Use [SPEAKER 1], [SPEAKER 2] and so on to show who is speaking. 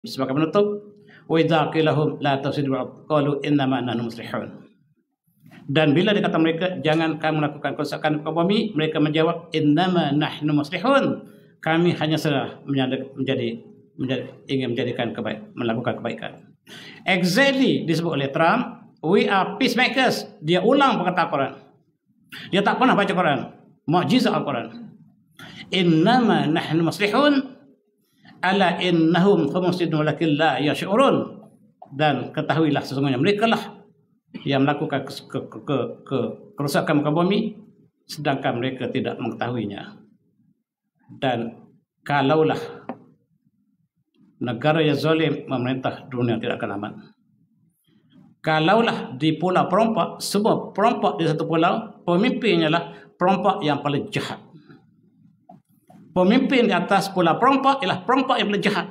[SPEAKER 1] sebagai penutup, wa idza qila lahum la tufsidu qalu innama nahnu muslihun. Dan bila dikata mereka jangan kamu melakukan kerusakan di bumi, mereka menjawab innama nahnu muslihun, kami hanya saja ingin menjadikan melakukan kebaikan. Exactly disebut oleh Trump, we are peacemakers. Dia ulang perkataan Quran. Dia tak pernah baca Quran, mukjizat Al-Quran. Innama nahnu muslihun ala innahum mufsidun walakin la yash'urun. Dan ketahuilah sesungguhnya mereka lah yang melakukan kerusakan muka bumi sedangkan mereka tidak mengetahuinya. Dan kalaulah negara yang zalim memerintah dunia tidak akan aman. Kalaulah di pulau perompak, semua perompak di satu pulau, pemimpinnya lah perompak yang paling jahat. Pemimpin di atas pulau perompak ialah perompak yang paling jahat.